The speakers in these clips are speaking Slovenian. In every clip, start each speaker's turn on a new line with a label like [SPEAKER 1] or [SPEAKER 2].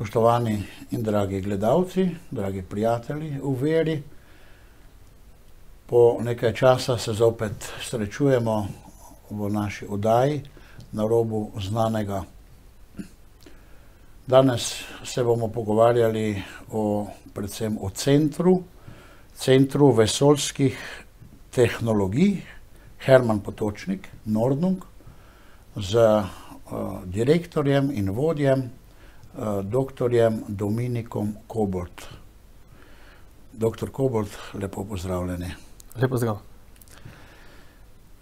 [SPEAKER 1] Spoštovani in dragi gledalci, dragi prijatelji v veri, po nekaj časa se zopet srečujemo v naši oddaji Na robu znanega. Danes se bomo pogovarjali predvsem o centru vesoljskih tehnologij Herman Potočnik, Nordung, z direktorjem in vodjem, doktorjem Dominikom Kobold. Doktor Kobold, lepo pozdravljeni.
[SPEAKER 2] Lepo zdrav.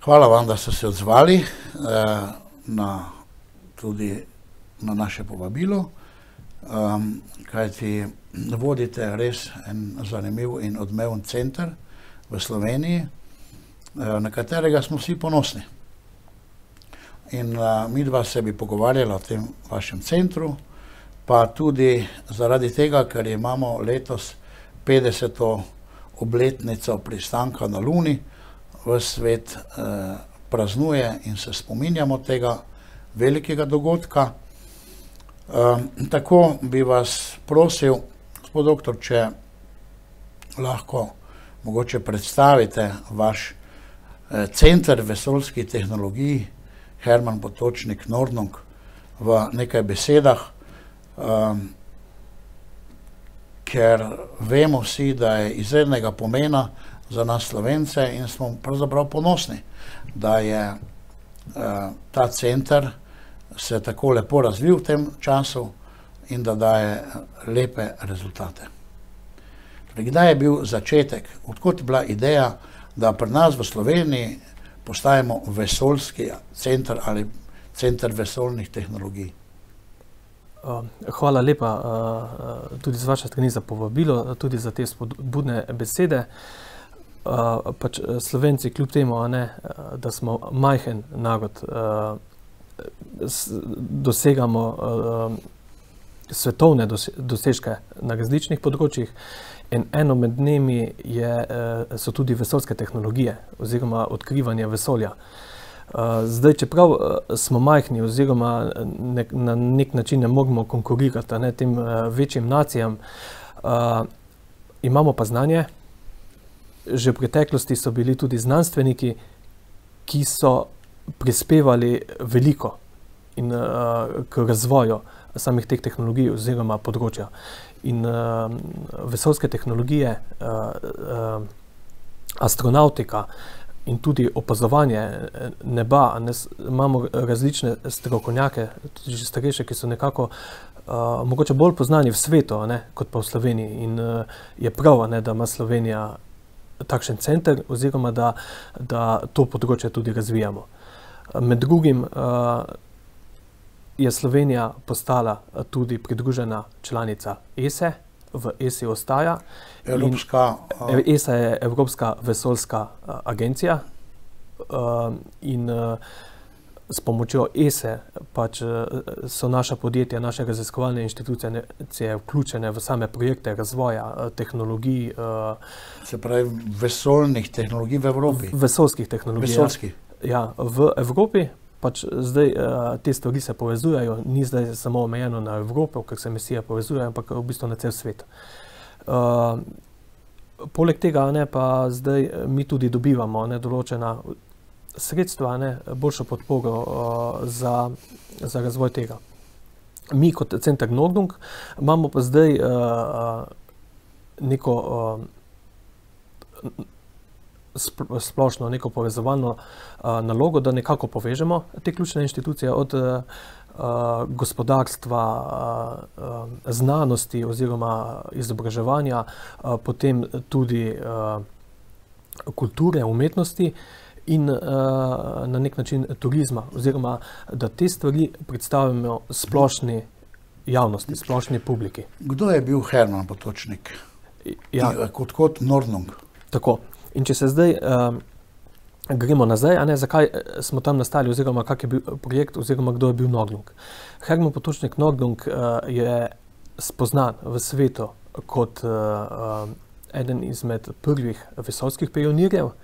[SPEAKER 1] Hvala vam, da ste se odzvali tudi na naše povabilo, kajti vodite res en zanimiv in odmeven center v Sloveniji, na katerega smo vsi ponosni. In midva se bi pogovarjala o tem vašem centru, pa tudi zaradi tega, ker imamo letos 50. obletnico pristanka na Luni, v svet praznuje in se spominjamo tega velikega dogodka. Tako bi vas prosil, gospod doktor, če lahko mogoče predstavite vaš center vesoljskih tehnologij Herman Potočnik Nordung v nekaj besedah, ker vemo vsi, da je izrednega pomena za nas Slovence in smo pravzaprav ponosni, da je ta center se tako lepo razvil v tem času in da daje lepe rezultate. Kdaj je bil začetek, odkot je bila ideja, da pri nas v Sloveniji postajamo vesoljski center ali center vesoljnih tehnologij?
[SPEAKER 2] Hvala lepa tudi z vaše strani za povabilo, tudi za te spodbudne besede. Pač Slovenci, kljub temu, da smo majhen narod, dosegamo svetovne dosežke na različnih področjih in eno med njimi so tudi vesoljske tehnologije oziroma odkrivanje vesolja. Zdaj, čeprav smo majhni oziroma na nek način ne moramo konkurirati tem večjim nacijam, imamo pa znanje. Že v preteklosti so bili tudi znanstveniki, ki so prispevali veliko k razvoju samih teh tehnologij oziroma področja. In vesoljske tehnologije, astronautika in tudi opazovanje neba, imamo različne strokovnjake, tudi že starejše, ki so nekako mogoče bolj poznani v svetu, kot pa v Sloveniji. In je prav, da ima Slovenija takšen center oziroma da to področje tudi razvijamo. Med drugim je Slovenija postala tudi pridružena članica ESE, v ESI ostaja. ESA je Evropska vesoljska agencija in s pomočjo ESE pač so naša podjetja, naše raziskovalne inštitucije vključene v same projekte razvoja tehnologij.
[SPEAKER 1] Se pravi vesoljnih tehnologij v Evropi?
[SPEAKER 2] Vesoljskih tehnologij.
[SPEAKER 1] Vesoljskih.
[SPEAKER 2] Ja, v Evropi. Pač zdaj te stvari se povezujejo, ni zdaj samo omejeno na Evropo, ker se misije povezujejo, ampak v bistvu na cel svet. Poleg tega pa zdaj mi tudi dobivamo določena sredstva, boljšo podporo za razvoj tega. Mi kot center Nordung imamo pa zdaj neko splošno neko povezovalno nalogo, da nekako povežemo te ključne institucije od gospodarstva, znanosti oziroma izobraževanja, potem tudi kulture, umetnosti in na nek način turizma, oziroma da te stvari predstavimo splošni javnosti, splošni publiki.
[SPEAKER 1] Kdo je bil Herman Potočnik? Kot Nordung?
[SPEAKER 2] Tako. In če se zdaj gremo nazaj, zakaj smo tam nastali, oziroma kak je bil projekt, oziroma kdo je bil Nordung. Herman Potočnik Nordung je spoznan v svetu kot eden izmed prvih vesoljskih pionirjev,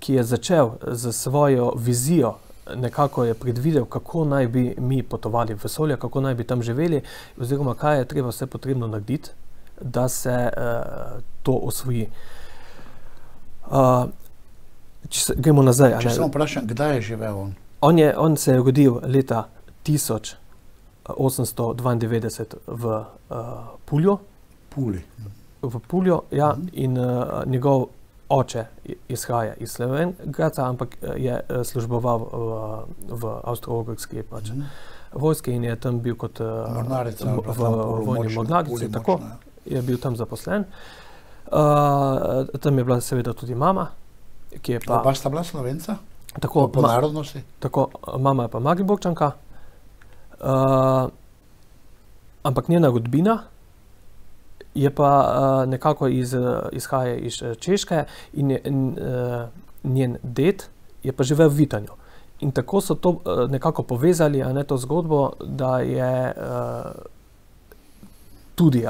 [SPEAKER 2] ki je začel z svojo vizijo nekako je predvidel, kako naj bi mi potovali v vesolje, kako naj bi tam živeli, oziroma kaj je treba vse potrebno narediti, da se to osvoji. Če gremo nazaj.
[SPEAKER 1] Če samo vprašam, kdaj je živel on?
[SPEAKER 2] On se je rodil leta 1892 v Pulju. V Pulju, ja, in njegov oče izhaja iz Slovenj-Gradca, ampak je služboval v Avstro-Ogrski vojski in je tam bil kot v vojni mornarici, tako je bil tam zaposlen. Tam je bila seveda tudi mama, ki je pa...
[SPEAKER 1] Oba sta bila Slovenca?
[SPEAKER 2] Tako,
[SPEAKER 1] po narodnosti?
[SPEAKER 2] Tako, mama je pa Mariborčanka, ampak njena rodbina je pa nekako izhaja iz Češke in njen ded je pa živel v Vitanju. In tako so to nekako povezali, to zgodbo, da je tudi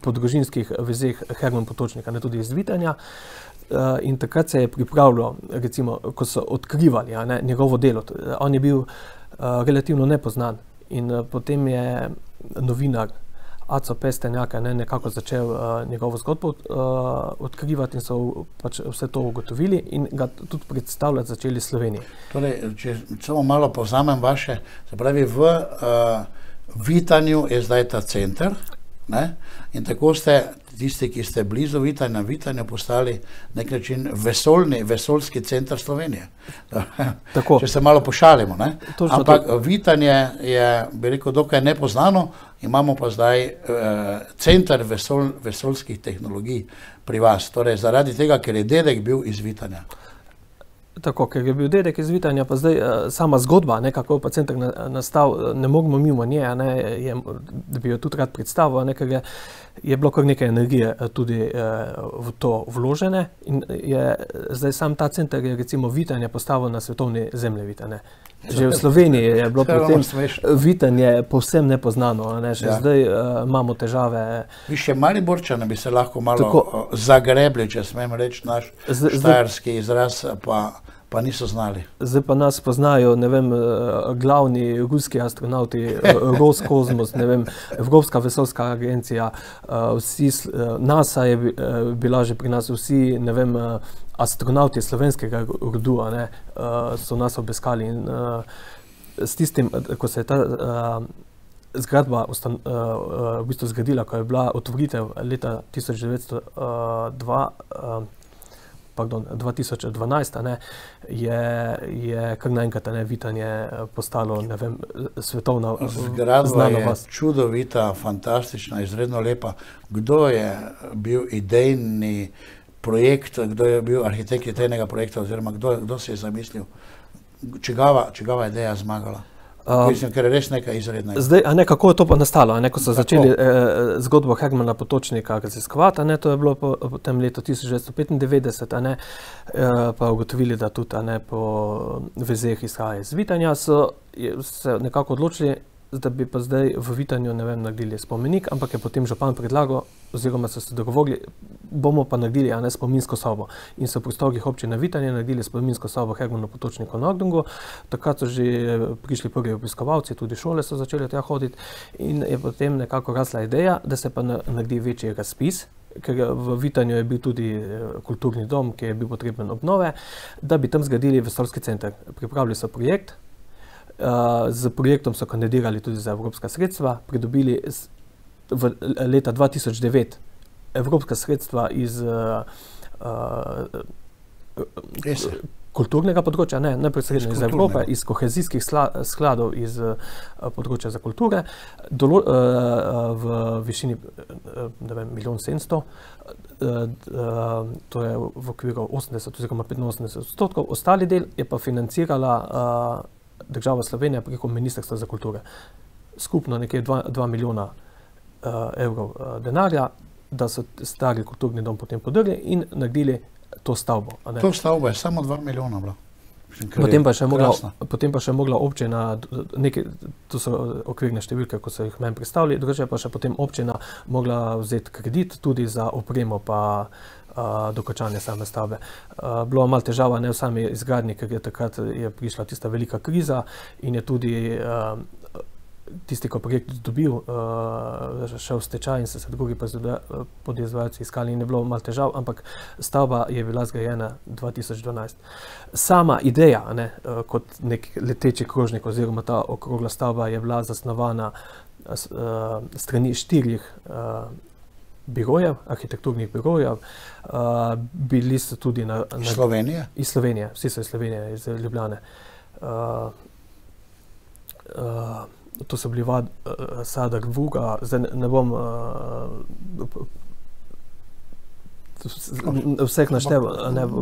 [SPEAKER 2] po družinskih vezeh Herman Potočnik, tudi iz Vitanja. In takrat se je pripravljalo, recimo, ko so odkrivali njegovo delo. On je bil relativno nepoznan in potem je novinar Aco Pestenjak nekako začel njegovo zgodbo odkrivati in so pač vse to ugotovili in ga tudi predstavljati začeli Sloveniji.
[SPEAKER 1] Torej, če samo malo povzamem vaše, se pravi, v Vitanju je zdaj ta center, ne? In tako ste tisti, ki ste blizu Vitanja postali nek način vesoljski center Slovenije. Tako. Če se malo pošalimo, ne? Ampak Vitanje je, bi rekel, dokaj nepoznano, imamo pa zdaj center vesoljskih tehnologij pri vas. Torej, zaradi tega, ker je dedek bil iz Vitanja.
[SPEAKER 2] Tako, ker je bil dedek iz Vitanja, pa zdaj sama zgodba, kako je pa center nastal, ne moramo mimo nje, da bi jo tudi rad predstavil, ker je bilo kar nekaj energije tudi v to vložene in je zdaj sam ta center je recimo Vitanje postavil na svetovni zemljevid. Že v Sloveniji je bilo pri tem Vitanje povsem nepoznano, še zdaj imamo težave.
[SPEAKER 1] Više Mariborčane bi se lahko malo zagrebli, če smem reči naš štajerski izraz, pa niso znali.
[SPEAKER 2] Zdaj pa nas poznajo, ne vem, glavni ruski astronauti, Roskosmos, ne vem, Evropska vesoljska agencija, NASA je bila že pri nas, vsi, ne vem, astronauti slovenskega rodu so nas obiskali in s tistim, ko se je ta zgradba v bistvu zgradila, ko je bila otvoritev leta 2012, je kar naenkrat Vitanje postalo, ne vem, svetovna znana vas.
[SPEAKER 1] Zgradba je čudovita, fantastična, izredno lepa. Kdo je bil idejni projekt, kdo je bil arhitekt tega projekta, oziroma kdo se je zamislil? Čigava ideja zmagala? Mislim, ker je res nekaj izrednega.
[SPEAKER 2] Zdaj, kako je to pa nastalo? Ko so začeli zgodbo Hermana Potočnika raziskovati, to je bilo po tem letu 1995, pa ugotovili, da tudi po vezeh izhaja iz Vitanja, so se nekako odločili, da bi pa zdaj v Vitanju, ne vem, naredili spomenik, ampak je potem župan predlagal, oziroma so se dogovorili, bomo pa naredili spominsko sobo. In so v prostorih občine Vitanje naredili spominsko sobo Hermanu Potočniku na Nordungu. Takrat so že prišli prvi obiskovalci, tudi šole so začeli tja hoditi in je potem nekako rasla ideja, da se pa naredi večji razpis, ker v Vitanju je bil tudi kulturni dom, ki je bil potreben obnove, da bi tam zgradili vesoljski center. Pripravili so projekt. Z projektom so kandidirali tudi za evropska sredstva, pridobili leta 2009 evropska sredstva iz kulturnega področja, neposredno iz Evrope, iz kohezijskih skladov iz področja za kulture, v višini 1,7 milijona, to je v okviru 80 oziroma 85%, ostali del je pa financirala država Slovenija preko Ministrstva za kulture. Skupno nekje 2 milijona evrov denarja, da so stari kulturni dom potem podrli in naredili to stavbo.
[SPEAKER 1] To stavbo je samo 2 milijona bila.
[SPEAKER 2] Potem pa še mogla občina, to so okvirne številke, ko so jih meni predstavili, drugače pa še potem občina mogla vzeti kredit tudi za opremo pa dokončanje same stavbe. Bilo malo težava ne v sami izgradnji, ker je takrat prišla tista velika kriza in je tudi tisti, ko projekt dobil, šel v stečaj in se drugi podizvajalci iskali in je bilo malo težav, ampak stavba je bila zgrajena 2012. Sama ideja, kot nek leteči krožnik oziroma ta okrogla stavba je bila zasnovana strani 4 birojev, arhitekturnih birojev. Bili so tudi
[SPEAKER 1] iz Slovenije?
[SPEAKER 2] Iz Slovenije, vsi so iz Slovenije, iz Ljubljane. To so bili Sadar, Vuga, zdaj ne bom vseh naštel.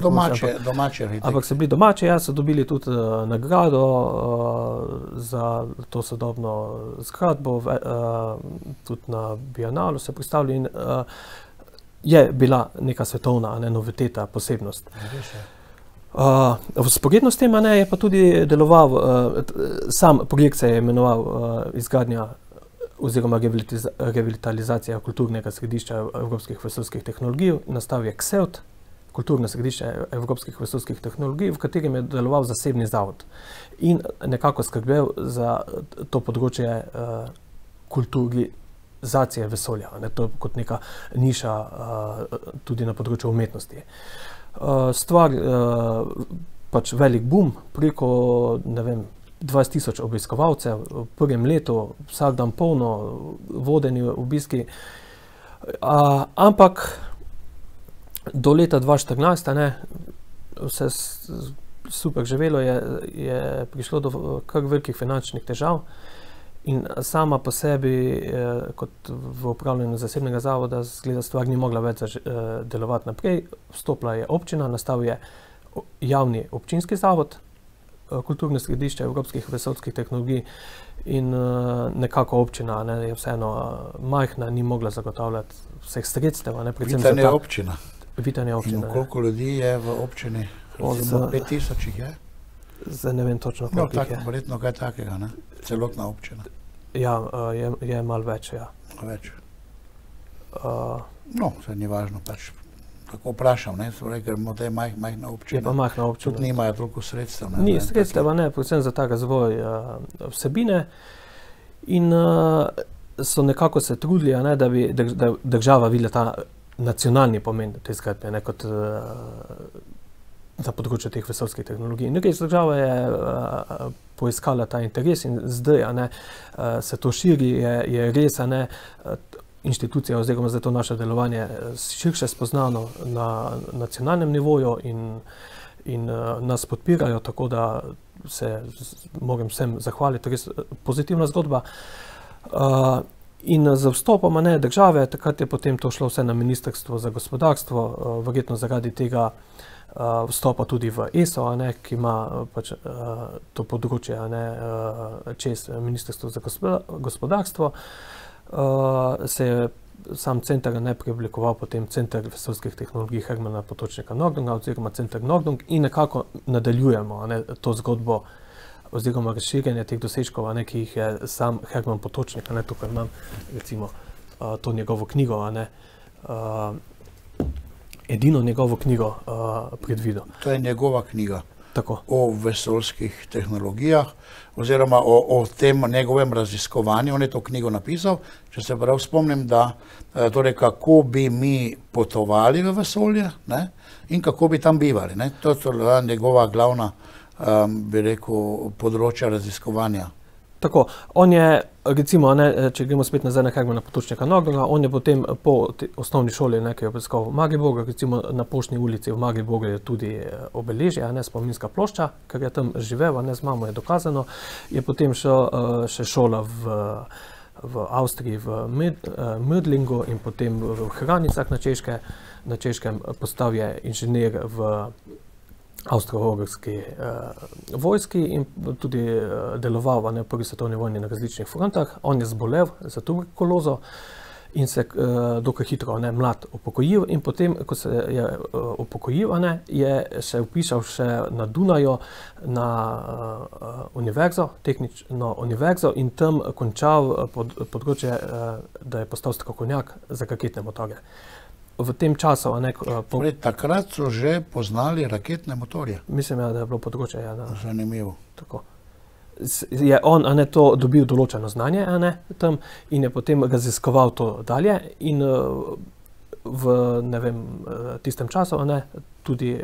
[SPEAKER 1] Domači arhitekti.
[SPEAKER 2] Ampak so bili domači, so dobili tudi nagrado za to sodobno zgradbo, tudi na Bianalu se predstavili in je bila neka svetovna noviteta, posebnost. Vzporedno s tem je pa tudi deloval, sam projekt se je imenoval izgradnja oziroma revitalizacija kulturnega središča evropskih vesoljskih tehnologij. Nastal je KSEVT, kulturno središče evropskih vesoljskih tehnologij, v katerem je deloval zasebni zavod in nekako skrbel za to področje kulturizacije vesolja, to kot neka niša tudi na področju umetnosti. Stvar, pač velik boom, preko, 20,000 obiskovalcev v prvem letu, vsak dan polno, vodeni obiski, ampak do leta 2014, vse super živelo je prišlo do kar velikih finančnih težav in sama po sebi, kot v upravljanju zasebnega zavoda, zgleda stvar ni mogla več delovati naprej. Vstopila je občina, nastal je javni občinski zavod, kulturno središče evropskih vesoljskih tehnologij in nekako občina je vseeno majhna, ni mogla zagotavljati vseh sredstev.
[SPEAKER 1] Vitanje občina.
[SPEAKER 2] Vitanje občina.
[SPEAKER 1] Koliko ljudi je v občini? 5,000 jih je?
[SPEAKER 2] Zdaj ne vem točno, koliko jih je.
[SPEAKER 1] Verjetno kaj takega, celotna občina.
[SPEAKER 2] Ja, je malo več, ja.
[SPEAKER 1] Več. No, se ni važno, pač tako vprašam, ker imamo te majhna občina.
[SPEAKER 2] Je pa majhna občina.
[SPEAKER 1] Tudi nimajo toliko sredstev.
[SPEAKER 2] Ni sredstev, predvsem za ta razvoj vsebine in so nekako se trudili, da bi država videla ta nacionalni pomen te zgradbe, kot za področje teh vesoljskih tehnologij. Nekaj država je poiskala ta interes in zdaj se to širi, je res inštitucija oziroma za to naše delovanje širše spoznano na nacionalnem nivoju in nas podpirajo, tako da se moram vsem zahvaliti, res pozitivna zgodba. In z vstopom države, takrat je potem to šlo vse na Ministrstvo za gospodarstvo, verjetno zaradi tega vstopa tudi v ESO, ki ima pač to področje čez Ministrstvo za gospodarstvo, se je sam center preoblikoval potem Center vesoljskih tehnologij Hermana Potočnika Nordunga oziroma Center Nordung in nekako nadaljujemo to zgodbo oziroma razširjanje teh dosežkov, ki jih je sam Herman Potočnik, tukaj imam recimo to njegovo knjigo, edino njegovo knjigo predvidel.
[SPEAKER 1] To je njegova knjiga.
[SPEAKER 2] Tako.
[SPEAKER 1] O vesoljskih tehnologijah oziroma o tem njegovem raziskovanju. On je to knjigo napisal, če se prav spomnim, da torej kako bi mi potovali v vesolje in kako bi tam bivali. To je njegova glavna, bi rekel, področja raziskovanja.
[SPEAKER 2] Tako, on je, recimo, če gremo spet nazaj na Hermana Potočnika Nordunga, on je potem po osnovni šoli nekaj obiskal v Mariboru, recimo na Poštni ulici v Mariboru je tudi obeležje, spominska plošča, ker je tam živel, z mamo je dokazano, je potem še šola v Avstriji, v Mödlingu in potem v Hranicah na Češkem postal je inženir v avstro-ogrski vojski in tudi deloval v prvi svetovni vojni na različnih frontah. On je zbolel za tuberkulozo in se dokaj hitro mlad upokojil, in potem, ko se je upokojil, je se vpisal še na Dunaju na univerzo, tehnično univerzo, in tam končal področje, da je postal strokovnjak za raketne motorje. V tem času...
[SPEAKER 1] Takrat so že poznali raketne motorje.
[SPEAKER 2] Mislim, da je bilo področje.
[SPEAKER 1] Zanimivo.
[SPEAKER 2] Tako. Je on to dobil določeno znanje tam in je potem raziskoval to dalje in v tistem času tudi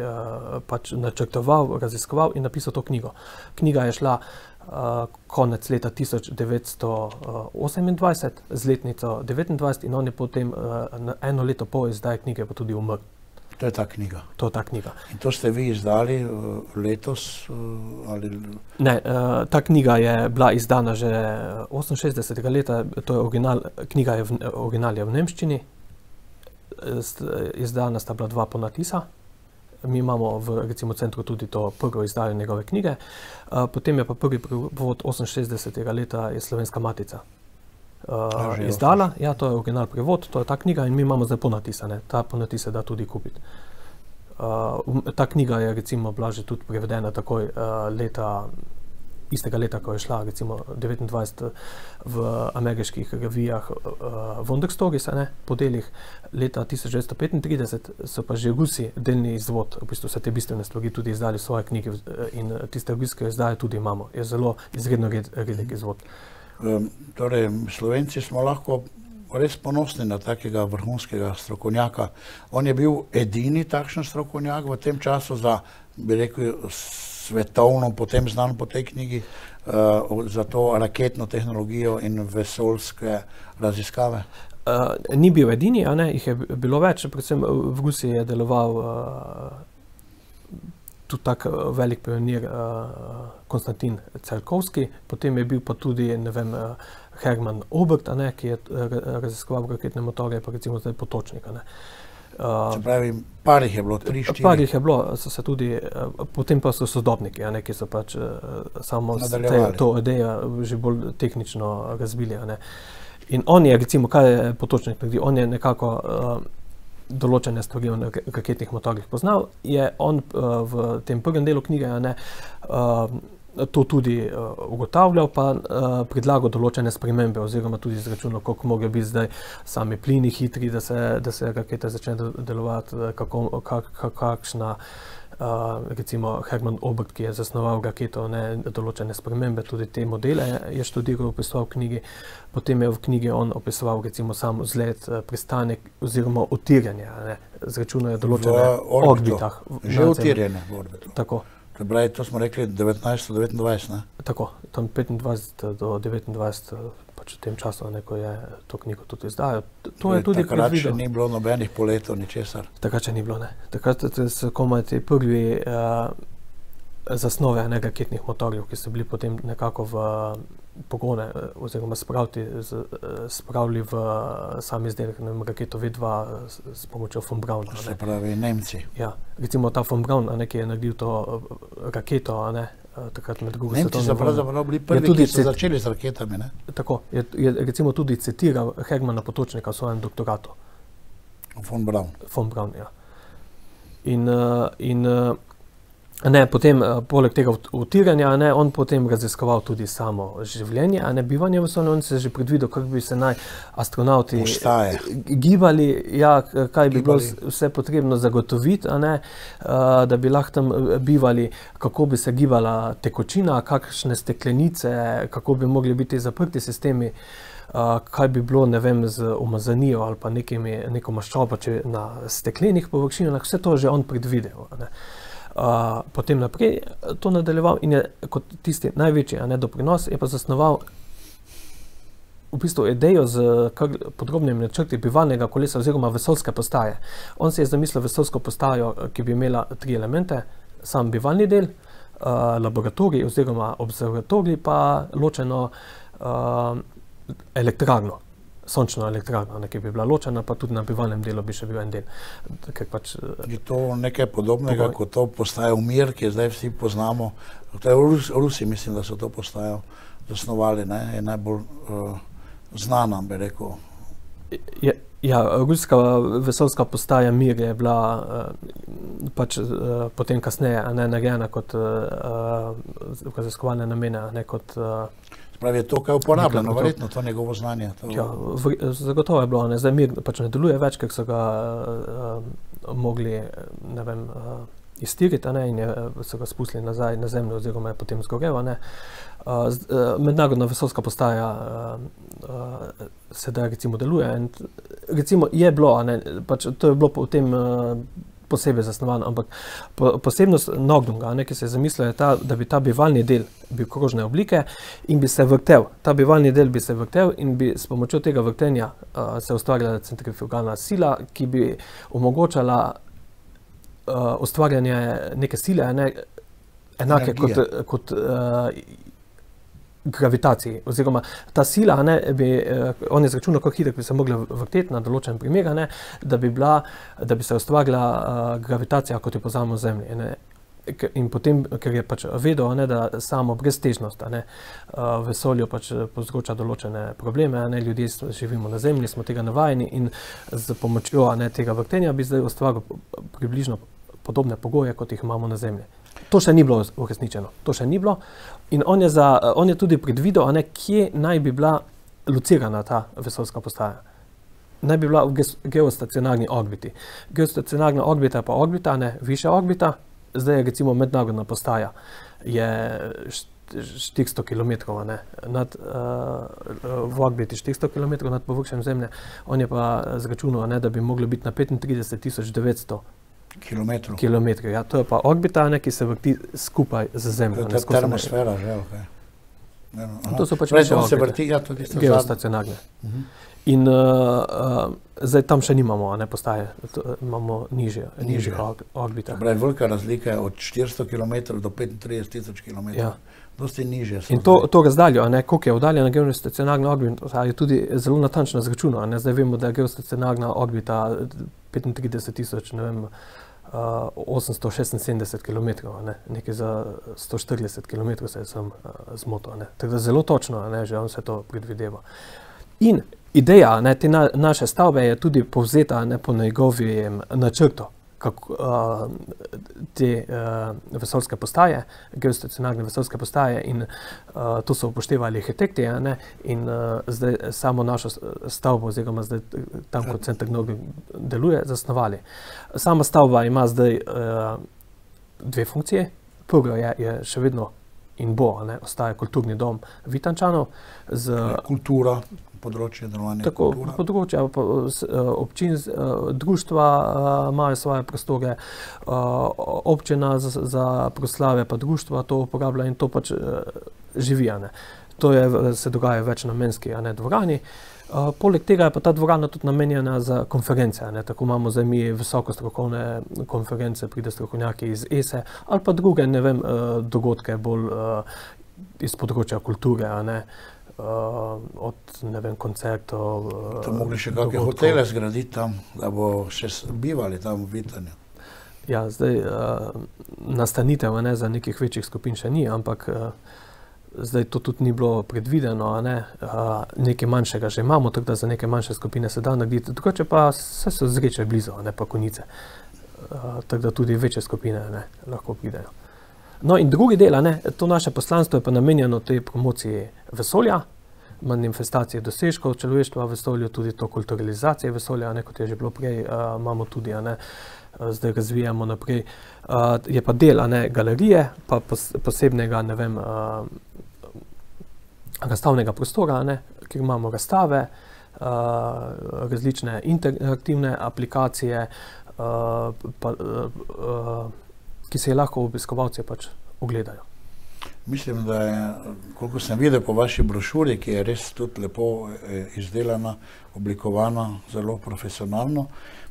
[SPEAKER 2] pač načrtoval, raziskoval in napisal to knjigo. Knjiga je šla konec leta 1928 z letnico 29 in on je potem eno leto po izdaji knjige pa tudi umrl.
[SPEAKER 1] To je ta knjiga.
[SPEAKER 2] To je ta knjiga.
[SPEAKER 1] In to ste vi izdali letos? Ali...
[SPEAKER 2] Ne, ta knjiga je bila izdana že 68. leta, to je original, knjiga je original je v nemščini, izdana sta bila 2 ponatisa. Mi imamo v recimo centru tudi to prvo izdajo njegove knjige, potem je pa prvi prevod 68. leta je Slovenska matica izdala. Ja, to je original prevod, to je ta knjiga in mi imamo zdaj ponatisane. Ta ponatis se da tudi kupiti. Ta knjiga je recimo bila že tudi prevedena takoj istega leta, ko je šla recimo 29 v ameriških revijah Wonder Stories, po delih. Leta 1935 so pa že Rusi delni izvod, v bistvu vse te bistvene stvari tudi izdali svoje knjige in tiste ruske izdaje tudi imamo. Je zelo izredno redek izvod.
[SPEAKER 1] Torej, Slovenci smo lahko res ponosni na takega vrhunskega strokovnjaka. On je bil edini takšen strokovnjak v tem času za, bi rekel, svetovno, potem znan po tej knjigi, za to raketno tehnologijo in vesoljske raziskave.
[SPEAKER 2] Ni bil edini, jih je bilo več, predvsem v Rusiji je deloval tudi tak velik pionir Konstantin Tsiolkovski, potem je bil pa tudi, Hermann Oberth, ki je raziskoval raketne motorje, pa recimo zdaj Potočnik.
[SPEAKER 1] Se pravi, par jih je bilo, 3-4.
[SPEAKER 2] Par jih je bilo, so se tudi, potem pa so sodobniki, ki so pač samo to idejo že bolj tehnično razvili. In on je, recimo, kaj je Potočnik naredil, on je nekako določene stvari o raketnih motorjih poznal, je on v tem prvem delu knjige to tudi ugotavljal, pa predlagal določene spremembe oziroma tudi izračunal, koliko morajo biti zdaj sami plini hitri, da se raketa začne delovati, kakšna, recimo Hermann Oberth, ki je zasnoval raketo, določene spremembe, tudi te modele je študiral, opisoval v knjigi. Potem je v knjigi on opisoval recimo sam vzlet, pristanek oziroma utirjanje, zračunajo določene orbitah.
[SPEAKER 1] Že utirjanje v orbitu.
[SPEAKER 2] Tako.
[SPEAKER 1] To smo rekli 19-29, ne?
[SPEAKER 2] Tako, tam 25 do 29, pač v tem času, ko je to knjigo tudi izdajal. To je tudi
[SPEAKER 1] takrat še ni bilo nobenih poletov, ničesar.
[SPEAKER 2] Takrat še ni bilo, ne. Takrat so komaj te prvi zasnove raketnih motorjev, ki so bili potem nekako v pogone oziroma spravili v sam izdelek raketo V2 s pomočjo von Brauna.
[SPEAKER 1] Se pravi, Nemci.
[SPEAKER 2] Ja, recimo ta von Braun, ki je naredil to raketo, takrat med drugo svetovno vojno.
[SPEAKER 1] Nemci so pravzaprav bili prvi, ki so začeli z raketami, ne?
[SPEAKER 2] Tako, je recimo tudi citiral Hermana Potočnika v svojem doktoratu.
[SPEAKER 1] Von Braun.
[SPEAKER 2] Von Braun, ja. Potem, poleg tega utiranja, on potem raziskoval tudi samo življenje, bivanje v vesolju. On se je že predvidel, kako bi se naj astronauti gibali, kaj bi bilo vse potrebno zagotoviti, da bi lahko tam bivali, kako bi se gibala tekočina, kakšne steklenice, kako bi mogli biti zaprti sistemi, kaj bi bilo, z umazanijo ali pa neko maščobo na steklenih površinah, vse to že on predvidel. Potem naprej to nadaljeval in je kot tisti največji doprinos je pa zasnoval v bistvu idejo z podrobnimi načrti bivalnega kolesa oziroma vesoljske postaje. On si je zamislil vesoljsko postajo, ki bi imela 3 elemente, sam bivalni del, laboratorij oziroma observatorij, pa ločeno elektrarno, sončno elektrarno, ki bi bila ločena, pa tudi na bivalnem delu bi še bil en del.
[SPEAKER 1] Je to nekaj podobnega, kot to postaja Mir, ki zdaj vsi poznamo. Rusi, mislim, da so to postajo zasnovali, je najbolj znana, bi rekel,
[SPEAKER 2] Ruska vesoljska postaja Mir je bila pač potem kasneje narejena kot raziskovalne namene, kot
[SPEAKER 1] pravi, je to kaj uporabljeno, verjetno to njegovo znanje.
[SPEAKER 2] Ja, zagotovo je bilo, zdaj Mir pač ne deluje več, ker so ga mogli, ne vem, iztiriti, in so ga spustili nazaj na zemljo oziroma je potem zgorel. Mednarodna vesoljska postaja sedaj recimo deluje in recimo je bilo, pač to je bilo potem posebej zasnovano, ampak posebnost Nogdunga, ki se je zamislil, je ta, da bi ta bivalni del bil krožne oblike in bi se vrtel. Ta bivalni del bi se vrtel in bi s pomočjo tega vrtenja se ustvarjala centrifugalna sila, ki bi omogočala ustvarjanje neke sile, enake kot gravitaciji, oziroma ta sila, on je izračunal, kako hitro bi se mogla vrteti na določen primer, da bi se ustvarila gravitacija, kot jo poznamo v Zemlji. In potem, ker je pač vedel, da samo breztežnost v vesolju pač povzroča določene probleme, ljudje živimo na Zemlji, smo tega navajeni in z pomočjo tega vrtenja bi zdaj ustvaril približno podobne pogoje, kot jih imamo na Zemlji. To še ni bilo uresničeno, to še ni bilo. In on je tudi predvidel, kje naj bi bila locirana ta vesoljska postaja. Naj bi bila v geostacionarni orbiti. Geostacionarna orbita je pa orbita, višja orbita. Zdaj je recimo mednarodna postaja, je 400 km v orbiti, 400 km nad površjem Zemlje. On je pa izračunal, da bi moglo biti na 35.900 kilometrov. Ja, to je pa orbita, ki se vrti skupaj z Zemljo.
[SPEAKER 1] To je termosfera, že, ok.
[SPEAKER 2] To so pač više orbite, geostacionarne. In zdaj tam še nimamo postaje, imamo nižjih orbitah.
[SPEAKER 1] Pravi, velika razlika je od 400 km do 35.000 km. Ja. Dosti nižje.
[SPEAKER 2] In to razdaljo, koliko je oddaljena geostacionarna orbita, je tudi zelo natančno izračunano. Zdaj vemo, da je geostacionarna orbita 35.000, ne vem, 876 km, nekaj za 140 km se je sem zmotil. Tako da zelo točno, že on se to predvideva. In ideja te naše stavbe je tudi povzeta po njegovem načrtu, te vesoljske postaje, geostacionarne vesoljske postaje, in to so upoštevali arhitekti, in zdaj samo našo stavbo, oziroma zdaj tam, kot center Nogdung deluje, zasnovali. Sama stavba ima zdaj dve funkcije. Prvo je še vedno in bo, ostaja kulturni dom Vitančanov.
[SPEAKER 1] Kultura, področje delovanja kultura.
[SPEAKER 2] Tako, področja občin, društva imajo svoje prostore, občina za proslave pa društva to uporablja in to pač živi. To se dogaja v večnamenski dvorani. Poleg tega je pa ta dvorana tudi namenjena za konference. Tako imamo zdaj mi visoko strokovne konference, pride strokovnjaki iz ESE ali pa druge, ne vem, dogodke bolj iz področja kulture, od, ne vem, koncertov.
[SPEAKER 1] To mogli še kakšne hotele zgraditi tam, da bo še bivali tam v Vitanju.
[SPEAKER 2] Ja, zdaj nastanitev za nekih večjih skupin še ni, ampak zdaj to tudi ni bilo predvideno, nekaj manjšega že imamo, tako da za neke manjše skupine se da narediti, drugače pa vse so Zreče blizu, pa Konjice, tako da tudi večje skupine lahko pridejo. No in drugi del, to naše poslanstvo je pa namenjeno tej promociji vesolja, manifestacije dosežkov človeštva v vesolju, tudi to kulturalizacije vesolja, kot je že bilo prej, imamo tudi, zdaj razvijamo naprej. Je pa del galerije, pa posebnega, ne vem, razstavnega prostora, kjer imamo razstave, različne interaktivne aplikacije, ki se lahko obiskovalci pač ogledajo.
[SPEAKER 1] Mislim, da je, koliko sem videl po vaši brošuri, ki je res tudi lepo izdelana, oblikovana, zelo profesionalno,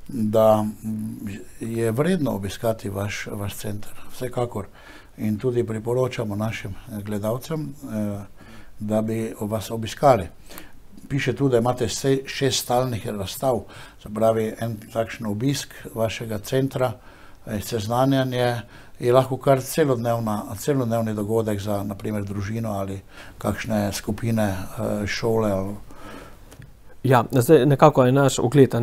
[SPEAKER 1] da je vredno obiskati vaš center, vsekakor. In tudi priporočamo našim gledalcem, da bi vas obiskali. Piše tudi, da imate 6 stalnih razstav, se pravi, en takšen obisk vašega centra, seznanjanje je lahko kar celodnevni dogodek za, naprimer, družino ali kakšne skupine šole.
[SPEAKER 2] Ja, zdaj nekako je naš ogled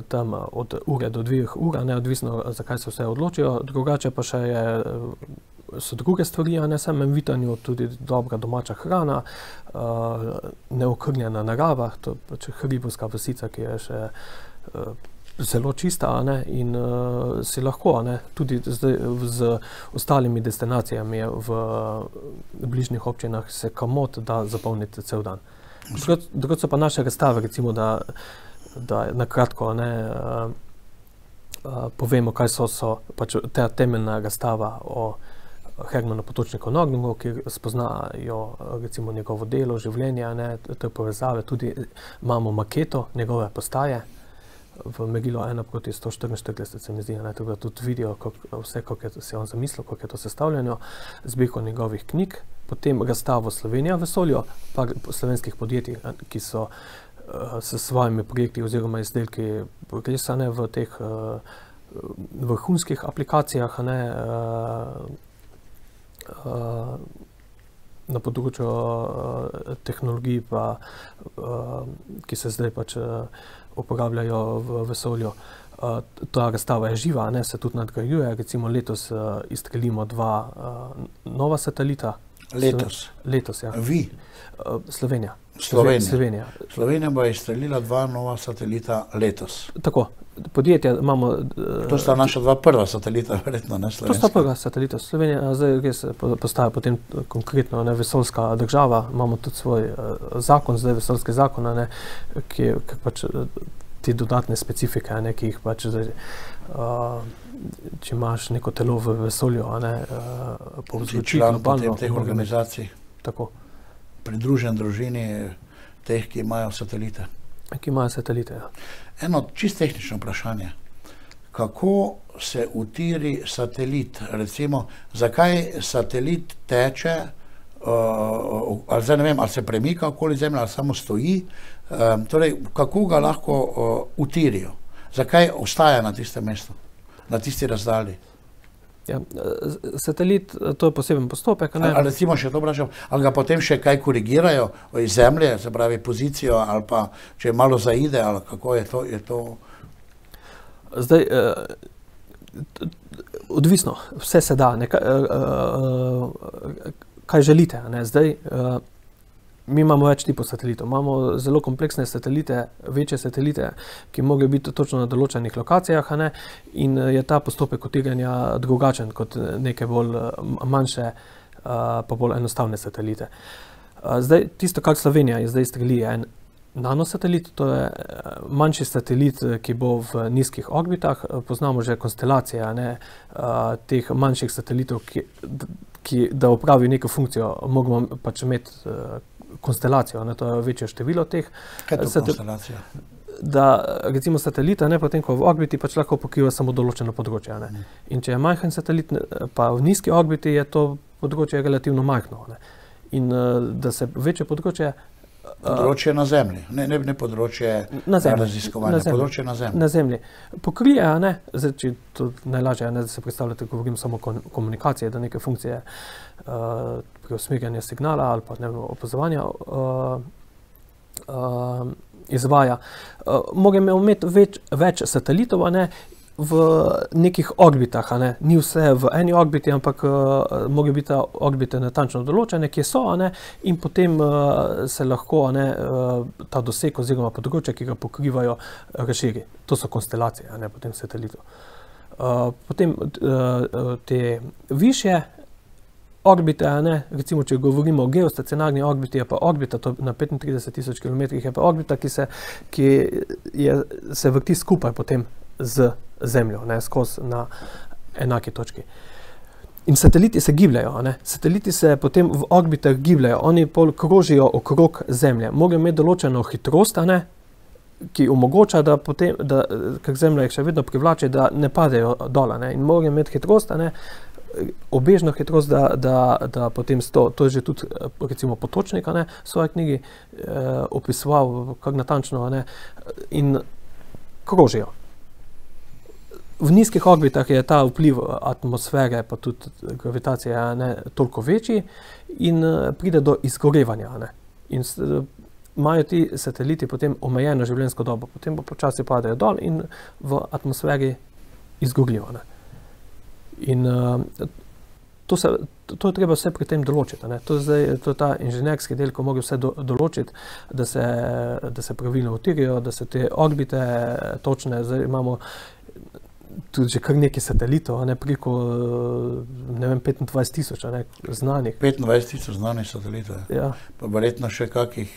[SPEAKER 2] tam od ure do 2 ur, odvisno, zakaj se vse odločijo. Drugače pa še so druge stvari, na samem vitanju, tudi dobra domača hrana, neokrnjena narava, to je pač hribovska vasica, ki je še zelo čista, in si lahko tudi zdaj z ostalimi destinacijami v bližnjih občinah se kamot da zapolniti cel dan. Drugo so pa naše razstave, recimo, da na kratko povemo, kaj so pač ta temeljna razstava o Hermanu Potočniku Nognemu, ki spoznajo recimo njegovo delo, življenje, te povezave, tudi imamo maketo njegove postaje v merilu 1:144, se mi zdi, tako da tudi vidijo vse, kako si on zamislil, kako je to sestavljeno, zbirko njegovih knjig, potem razstavo Slovenija v vesolju, par slovenskih podjetij, ki so s svojimi projekti oziroma izdelki res v teh vrhunskih aplikacijah, na področju tehnologij, pa, ki se zdaj pač uporabljajo v vesolju. Ta razstava je živa, se tudi nadgrajuje. Recimo letos izstrelimo 2 nova satelita. Letos, ja.
[SPEAKER 1] Vi?
[SPEAKER 2] Slovenija.
[SPEAKER 1] Slovenija bo izstrelila 2 nova satelita letos.
[SPEAKER 2] Tako. Podjetje imamo...
[SPEAKER 1] To sta naša 2 prva satelita, verjetno, ne slovenska.
[SPEAKER 2] To sta prva satelita. Slovenija zdaj res postaja potem konkretno vesoljska država. Imamo tudi svoj zakon, zdaj vesoljski zakon, ki pač te dodatne specifike, ki jih pač zdaj, če imaš neko telo v vesolju,
[SPEAKER 1] povzroči globalno teh organizacij.
[SPEAKER 2] Tako.
[SPEAKER 1] Pridružen družini teh, ki imajo satelite.
[SPEAKER 2] Ki imajo satelite, ja.
[SPEAKER 1] Eno čisto tehnično vprašanje. Kako se utiri satelit? Recimo, zakaj satelit teče, ali zdaj ne vem, ali se premika okoli Zemlje, ali samo stoji? Torej, kako ga lahko utirijo? Zakaj ostaja na tistem mestu, na tisti razdalji?
[SPEAKER 2] Ja, satelit, to je poseben postopek.
[SPEAKER 1] Ali recimo še to vprašam, ali ga potem še kaj korigirajo iz Zemlje, se pravi pozicijo, ali pa če malo zaide, ali kako je to?
[SPEAKER 2] Zdaj, odvisno, vse se da, kaj želite. Zdaj, mi imamo več tipov satelitov. Imamo zelo kompleksne satelite, večje satelite, ki morajo biti točno na določenih lokacijah, in je ta postopek utiranja drugačen kot neke bolj manjše, pa bolj enostavne satelite. Zdaj, tisto, kar Slovenija je zdaj streli, je en nanosatelit, to je manjši satelit, ki bo v nizkih orbitah. Poznamo že konstelacije teh manjših satelitov, ki da opravi neko funkcijo, moramo pač imeti konstelacijo, to je večje število teh.
[SPEAKER 1] Kaj je to konstelacija?
[SPEAKER 2] Da recimo satelita, potem ko v orbiti, pač lahko pokriva samo določeno področje. In če je majhen satelit, pa v nizki orbiti, je to področje relativno majhno. In da se večje področje...
[SPEAKER 1] Področje na Zemlji, ne področje raziskovanja, področje na Zemlji.
[SPEAKER 2] Na Zemlji. Pokrije, zdaj, če to najlažje, da se predstavljate, ko govorim samo o komunikaciji, da neke funkcije pri usmerjanju signala ali pa opazovanja izvaja. Moramo imeti več satelitov, v nekih orbitah, ni vse v eni orbiti, ampak morajo biti orbite natančno določene, kje so, in potem se lahko ta doseg oziroma področje, ki ga pokrivajo, razširi. To so konstelacije, potem satelitov. Potem te višje orbite, recimo, če govorimo o geostacionarni orbiti, je pa orbita, to na 35.000 km, je pa orbita, ki se vrti skupaj potem z Zemljo, skozi na enaki točki. In sateliti se gibljajo, Sateliti se potem v orbitah gibljajo, oni pol krožijo okrog Zemlje. Morajo imeti določeno hitrost, ki omogoča, da potem, ker Zemlja jih še vedno privlači, da ne padejo dol, in morajo imeti hitrost, obežno hitrost, da potem to je že tudi recimo Potočnik v svoji knjigi opisoval kar natančno, in krožijo. V nizkih orbitah je ta vpliv atmosfere, pa tudi gravitacije, toliko večji in pride do izgorevanja. In imajo ti sateliti potem omejeno življenjsko dobo, potem pa počasi padajo dol in v atmosferi izgorijo. In to je treba vse pri tem določiti. To je ta inženirski del, ko morajo vse določiti, da se pravilno utirijo, da se te orbite točne, zdaj imamo tudi že kar nekaj satelitov, preko, 25,000 znanih.
[SPEAKER 1] 25,000 znanih satelitov.
[SPEAKER 2] Ja.
[SPEAKER 1] Pa verjetno še kakih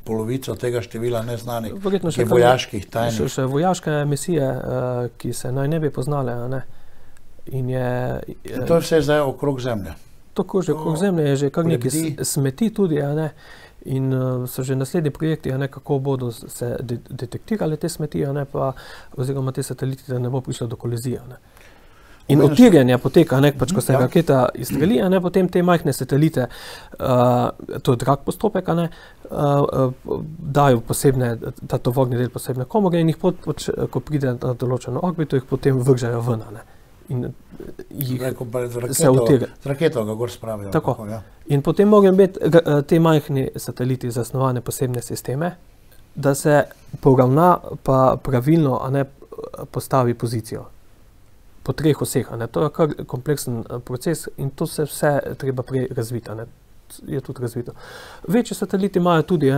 [SPEAKER 1] polovico tega števila neznanih, še vojaških tajnih.
[SPEAKER 2] Še vojaške misije, ki se naj ne bi poznale. In
[SPEAKER 1] to je vse zdaj okrog Zemlje.
[SPEAKER 2] Okrog Zemlje je že kar nekaj smeti tudi, in so že naslednji projekti, kako bodo se detektirali te smeti, oziroma te sateliti, da ne bo prišlo do kolizije. In odtirjanje poteka, ko se raketa izstreli, potem te majhne satelite, to je drag postopek, dajo posebne, ta tovorni del posebne komore in jih ko pride na določeno orbito, jih potem vržajo ven. In
[SPEAKER 1] z raketo ga gor spravijo.
[SPEAKER 2] Tako. In potem morajo biti te majhni sateliti zasnovane posebne sisteme, da se poravna pa pravilno postavi pozicijo. Po 3 oseh. To je kar kompleksen proces in to se vse treba prej razviti. Je tudi razvito. Večji sateliti imajo tudi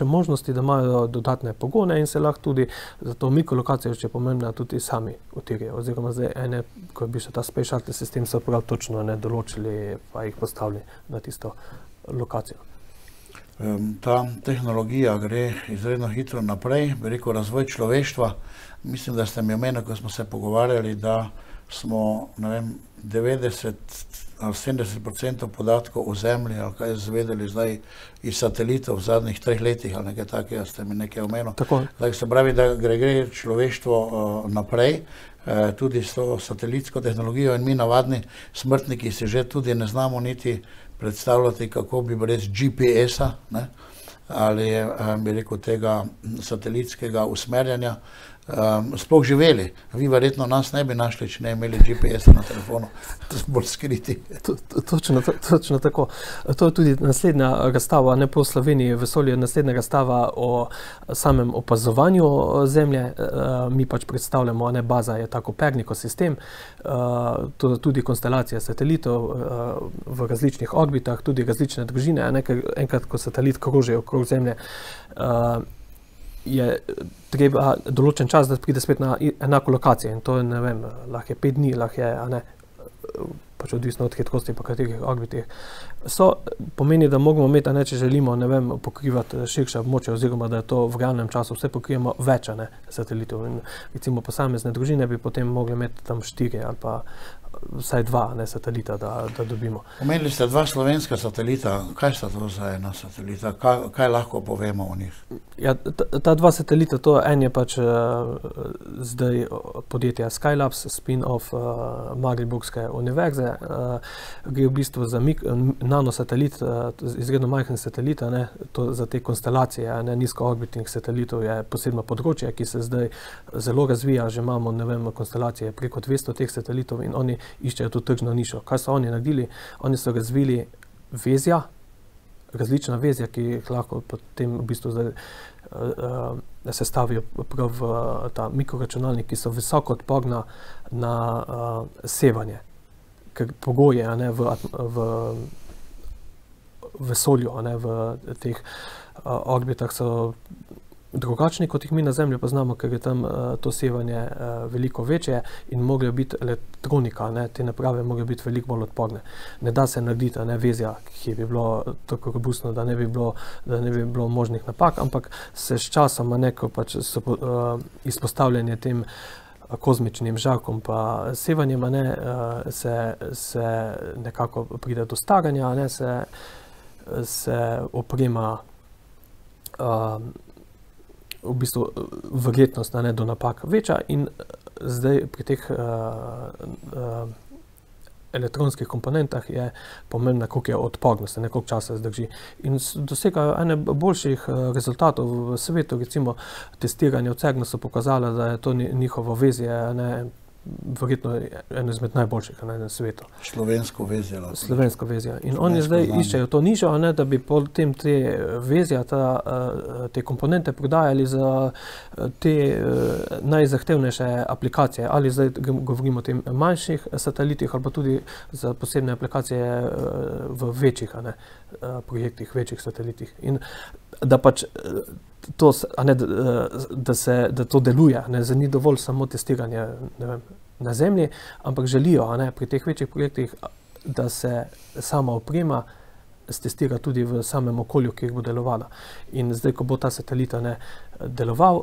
[SPEAKER 2] možnosti, da imajo dodatne pogone in se lahko tudi za to mikrolokacijo, če je pomembna, tudi sami utirijo. Oziroma zdaj ko bi še ta Space Shuttle sistem so prav točno določili, pa jih postavili na tisto lokacijo.
[SPEAKER 1] Ta tehnologija gre izredno hitro naprej, bi rekel razvoj človeštva. Mislim, da ste mi omenili, ko smo se pogovarjali, da smo, 90 ali 70% podatkov o Zemlji, ali kaj izvedeli zdaj iz satelitov v zadnjih 3 letih, ali nekaj takega, ste mi nekaj omenili. Zdaj se pravi, da gre človeštvo naprej, tudi s to satelitsko tehnologijo in mi navadni smrtniki si že tudi ne znamo niti predstavljati, kako bi brez GPS-a, ali bi rekel tega satelitskega usmerjanja, sploh živeli. Vi verjetno nas ne bi našli, če ne imeli GPS-a na telefonu. To so bolj skriti.
[SPEAKER 2] Točno tako. To je tudi naslednja razstava, po Sloveniji vesolju, naslednja razstava o samem opazovanju Zemlje. Mi pač predstavljamo, baza je ta Kopernikov sistem, tudi konstelacija satelitov v različnih orbitah, tudi različne družine. Enkrat, ko satelit kroži okrog Zemlje, je treba določen čas, da pride spet na enako lokacijo in to je, lahko je 5 dni, lahko je, pač odvisno od hitkosti po katerih orbitih. Pomeni, da moramo imeti, če želimo, pokrivati širše območje oziroma da je to v realnem času vse pokrijemo več satelitov in recimo posamezne družine bi potem mogli imeti tam 4 ali pa vsaj 2 satelita, da dobimo.
[SPEAKER 1] Omenili ste 2 slovenska satelita. Kaj sta to za ena satelita? Kaj lahko povemo o njih?
[SPEAKER 2] Ja, ta 2 satelita, en je pač zdaj podjetja Skylabs, spin-off Mariborske univerze. Gre v bistvu za nanosatelit, izredno majhen satelit, za te konstelacije, nizkoorbitnih satelitov je posebno področje, ki se zdaj zelo razvija. Že imamo, konstelacije preko 200 teh satelitov in oni iščejo to tržno nišo. Kaj so oni naredili? Oni so razvili vezja, različna vezja, ki jih lahko potem v bistvu zdaj sestavijo prav v ta mikroračunalnik, ki so visoko odporna na sevanje. Ker pogoje v vesolju, v teh orbitah so drugačni, kot jih mi na Zemlji poznamo, ker je tam to sevanje veliko večje in morajo biti elektronika, te naprave morajo biti veliko bolj odporne. Ne da se narediti vezja, ki bi bilo tako robustno, da ne bi bilo možnih napak, ampak se s časom, ko pač so izpostavljeni tem kozmičnim žarkom pa sevanjem, se nekako pride do staranja, se oprema v bistvu verjetnost do napak večja in zdaj pri teh elektronskih komponentah je pomembna, koliko je odpornost, koliko časa zdrži. In dosegajo ene boljših rezultatov v svetu, recimo testiranje v CERN-u so pokazala, da je to njihovo vezje verjetno eno izmed najboljših na svetu.
[SPEAKER 1] Slovensko vezje.
[SPEAKER 2] Slovensko vezje. In oni zdaj iščejo to nišo, da bi potem te vezja, te komponente prodajali za te najzahtevnejše aplikacije. Ali zdaj govorimo o tem manjših satelitih, ali pa tudi za posebne aplikacije v večjih projektih, večjih satelitih. In da pač to, da to deluje, da ni dovolj samo testiranje, ne vem, na Zemlji, ampak želijo pri teh večjih projektih, da se sama oprema stestira tudi v samem okolju, kjer bo delovala. In zdaj, ko bo ta satelit deloval,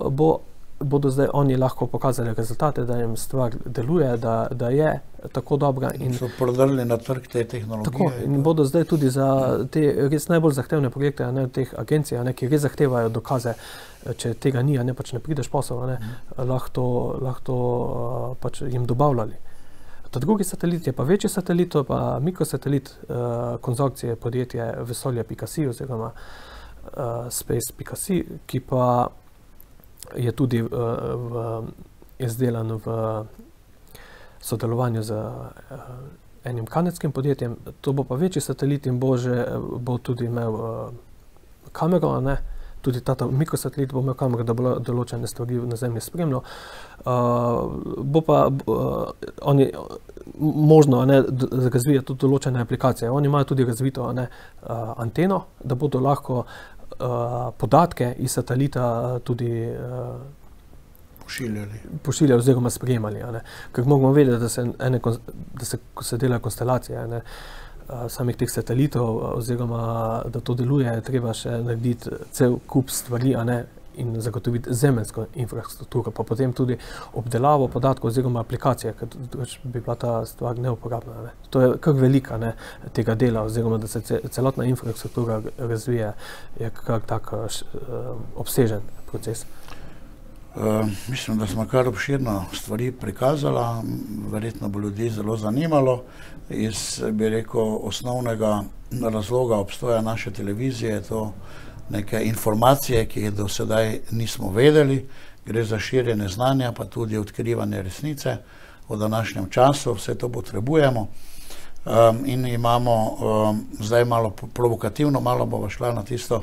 [SPEAKER 2] bodo zdaj oni lahko pokazali rezultate, da jim stvar deluje, da je tako dobra.
[SPEAKER 1] In so prodali na trg te tehnologije.
[SPEAKER 2] Tako, in bodo zdaj tudi za te res najbolj zahtevne projekte, teh agencij, ki res zahtevajo dokaze, če tega ni, pač ne prideš posel, lahko pač jim dobavljali. Ta drugi satelit je pa večji satelit, pa mikrosatelit konzorcije podjetje Vesolje.si oziroma Space.si, ki pa je tudi izdelan v sodelovanju z enim kanadskim podjetjem. To bo pa večji satelit in bo tudi imel kamero, tudi ta mikrosatelit bo imel kamero, da bo določene stvari na Zemlji spremljal. Bo pa oni možno razvijati tudi določene aplikacije. Oni imajo tudi razvito anteno, da bodo lahko podatke iz satelita tudi pošiljali oziroma sprejemali. Ker moramo vedeti, ko se delajo konstelacije samih teh satelitov oziroma da to deluje, treba še narediti cel kup stvari in zagotoviti zemeljsko infrastrukturo, pa potem tudi obdelavo podatkov oziroma aplikacije, ker bi bila ta stvar neuporabna. To je kar velika tega dela, oziroma da se celotna infrastruktura razvije, je kar tak obsežen proces.
[SPEAKER 1] Mislim, da smo kar obširno stvari prikazala, verjetno bo ljudi zelo zanimalo. Iz, bi rekel, osnovnega razloga obstoja naše televizije je to neke informacije, ki jih do sedaj nismo vedeli. Gre za širjenje znanja, pa tudi odkrivanje resnice v današnjem času. Vse to potrebujemo. In imamo zdaj malo provokativno, malo bova šla na tisto,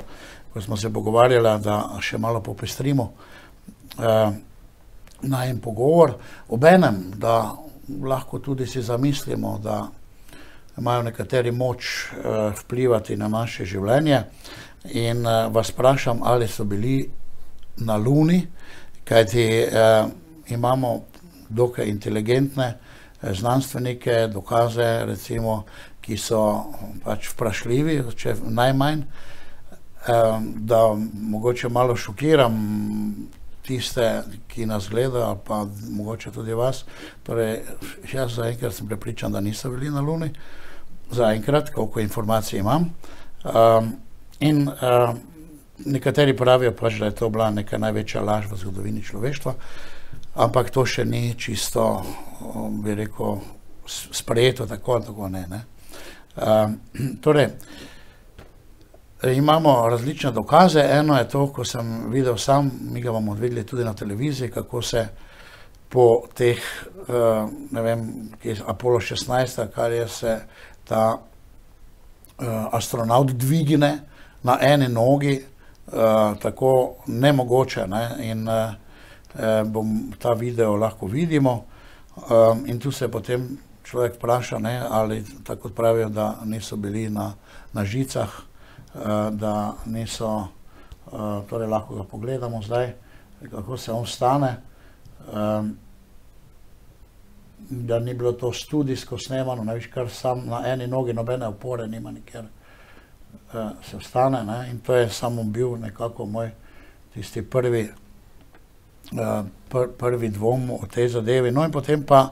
[SPEAKER 1] ko smo se pogovarjali, da še malo popestrimo najin pogovor. Obenem, da lahko tudi si zamislimo, da imajo nekateri moč vplivati na naše življenje. In vas vprašam, ali so bili na Luni, kajti imamo dokaj inteligentne znanstvenike, dokaze, recimo, ki so pač vprašljivi, če najmanj, da mogoče malo šokiram tiste, ki nas gledajo, pa mogoče tudi vas. Torej, jaz zaenkrat sem prepričan, da niso bili na Luni, zaenkrat, koliko informacij imam. In nekateri pravijo pač, da je to bila neka največja laž v zgodovini človeštva, ampak to še ni čisto, bi rekel, sprejeto tako ali tako ne. Torej, imamo različne dokaze. Eno je to, ko sem videl sam, mi ga bomo videli tudi na televiziji, kako se po teh, ne vem, Apollo 16, kar je se ta astronaut dvigne na eni nogi, tako nemogoče, in ta video lahko vidimo. In tu se potem človek vpraša, ali tako pravijo, da niso bili na žicah, da niso, torej lahko ga pogledamo zdaj, kako se on stane, da ni bilo to studijsko snemano, kar sam na eni nogi, nobene opore nima nikjer, se vstane, in to je samo bil nekako moj tisti prvi dvom o tej zadevi. No in potem pa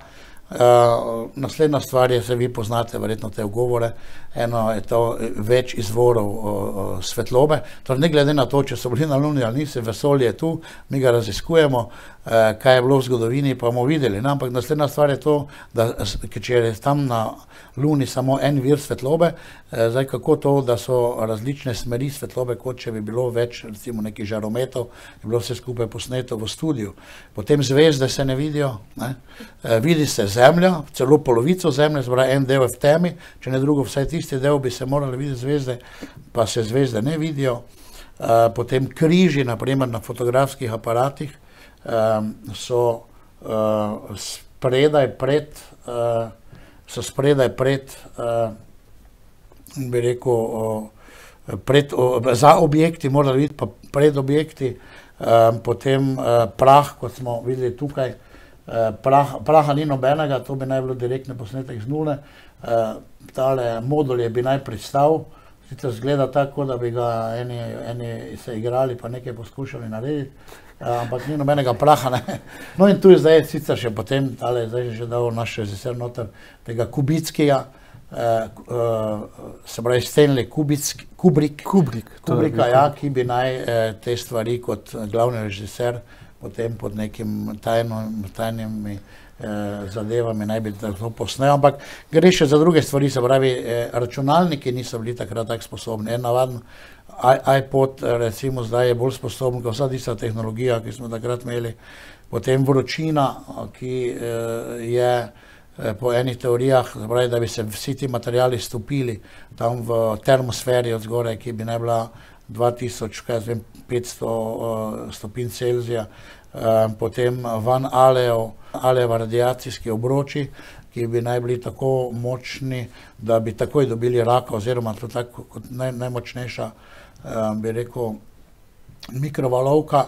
[SPEAKER 1] naslednja stvar je, se vi poznate verjetno te ugovore, eno je to več izvorov svetlobe, torej ne glede na to, če so bili na Luni ali niso, vesolje je tu, mi ga raziskujemo, kaj je bilo v zgodovini, pa bomo videli. Ne? Ampak naslednja stvar je to, da če je tam na Luni samo en vir svetlobe, zdaj kako to, da so različne smeri svetlobe, kot če bi bilo več, recimo nekih žarometov, je bilo vse skupaj posneto v studiu. Potem zvezde se ne vidijo, ne? Vidi se Zemlja, celo polovico Zemlje, zbora en del v temi, če ne drugo, vsaj tisti del bi se morali videti zvezde, pa se zvezde ne vidijo. Potem križi, naprimer na fotografskih aparatih, so spredaj pred, bi rekel, za objekti, morali videti pa pred objekti, potem prah, kot smo videli tukaj, praha ni nobenega, to bi naj bilo direktni posnetek z nule, tale modul je bi naj predstavil, sicer zgleda tako, da bi ga eni se igrali pa nekaj poskušali narediti, ampak ni nobenega praha, ne. No in tu je zdaj sicer še potem, tale je zdaj že dal naš režiser noter tega Kubickija, se pravi Stanley Kubricka, ja, ki bi naj te stvari kot glavni režiser potem pod nekim tajnimi zadevami naj bi to posnel, ampak gre še za druge stvari, se pravi, računalniki niso bili takrat tako sposobni. En navaden iPod, recimo, zdaj je bolj sposoben, kot vsa tista tehnologija, ki smo takrat imeli. Potem vročina, ki je po enih teorijah, se pravi, da bi se vsi ti materiali stopili tam v termosferi od zgoraj, ki bi naj bila 2500 stopinj Celzija, potem Van Alejeva radiacijski obroči, ki bi naj bili tako močni, da bi takoj dobili raka, oziroma to tako kot najmočnejša, bi rekel, mikrovalovka,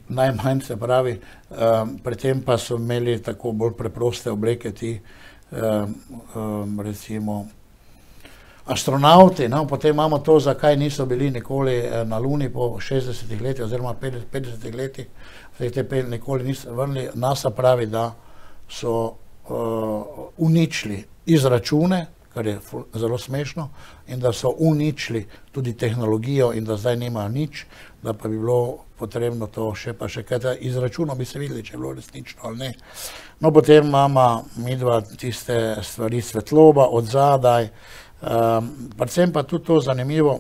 [SPEAKER 1] najmanj se pravi, predtem pa so imeli tako bolj preproste obleke ti, recimo, astronauti, no, potem imamo to, zakaj niso bili nikoli na Luni po 60 letih oziroma 50 letih, nikoli niso vrnili. NASA pravi, da so uničili izračune, kar je zelo smešno, in da so uničili tudi tehnologijo in da zdaj nimajo nič, da pa bi bilo potrebno to še pa še kaj izračunov bi se videli, če je bilo resnično ali ne. No, potem imamo midva tiste stvari svetloba od zadaj, predvsem pa tudi to zanimivo,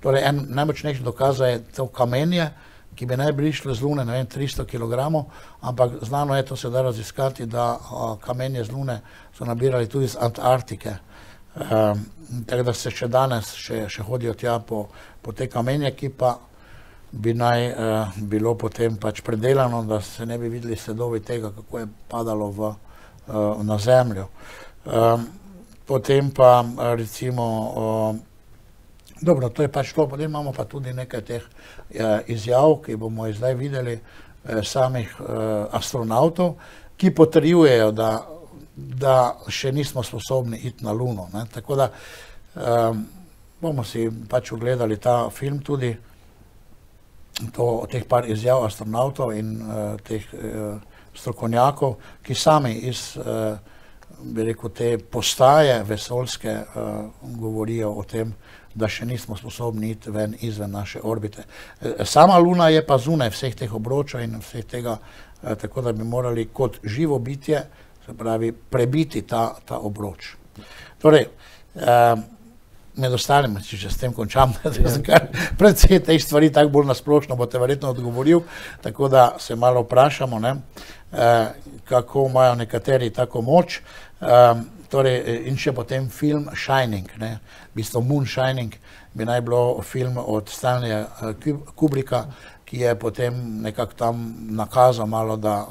[SPEAKER 1] torej en najmočnejši dokaz je to kamenje, ki bi naj prišlo z Lune, ne vem, 300 kilogramov, ampak znano je to se da raziskati, da kamenje z Lune so nabirali tudi iz Antarktike. Tako da se še danes še hodijo tja po te kamenje, ki pa bi naj bilo potem pač predelano, da se ne bi videli sledovi tega, kako je padalo na Zemljo. Potem pa recimo, dobro, to je pač to, potem imamo pa tudi nekaj teh izjav, ki bomo zdaj videli, samih astronautov, ki potrjujejo, da še nismo sposobni iti na Luno, ne. Tako da bomo si pač ogledali ta film tudi, teh par izjav astronautov in teh strokovnjakov, ki sami iz bi rekel, te postaje vesoljske govorijo o tem, da še nismo sposobni iti ven izven naše orbite. Sama Luna je pa zunaj vseh teh obročov in vseh tega, tako da bi morali kot živo bitje, se pravi, prebiti ta obroč. Torej, med ostalim, če s tem končam, predvsej teh stvari tako bolj nasplošno boste verjetno odgovoril, tako da se malo vprašamo, ne, kako imajo nekateri tako moč. Torej, in še potem film Shining, ne, v bistvu Moon Shining bi naj bilo film od Stanleya Kubricka, ki je potem nekako tam nakazal malo, da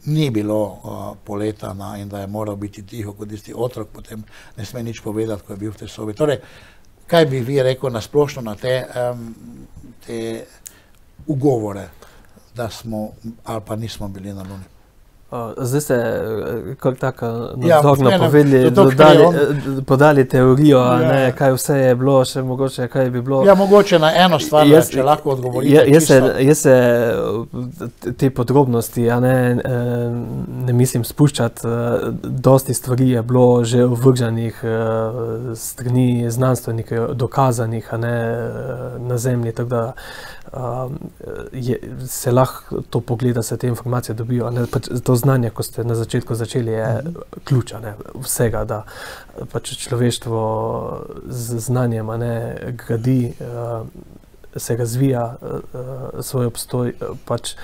[SPEAKER 1] ni bilo poleta in da je moral biti tiho kot tisti otrok, potem ne sme nič povedati, ko je bil v tej sobi. Torej, kaj bi vi rekel nasplošno na te ugovore, da smo ali pa nismo bili na Luni?
[SPEAKER 2] Zdaj ste tako nadzorno podali teorijo, kaj vse je bilo, še mogoče kaj bi bilo.
[SPEAKER 1] Ja, mogoče na eno stvar, če lahko odgovorite.
[SPEAKER 2] Jaz se te podrobnosti ne mislim spuščati, dosti stvari je bilo že uvrženih strani znanstvenikov, dokazanih na Zemlji, tako da se lahko to pogleda, se te informacije dobijo. To znanje, ko ste na začetku začeli, je ključ vsega, da pač človeštvo z znanjem gradi, se razvija svoj obstoj, pač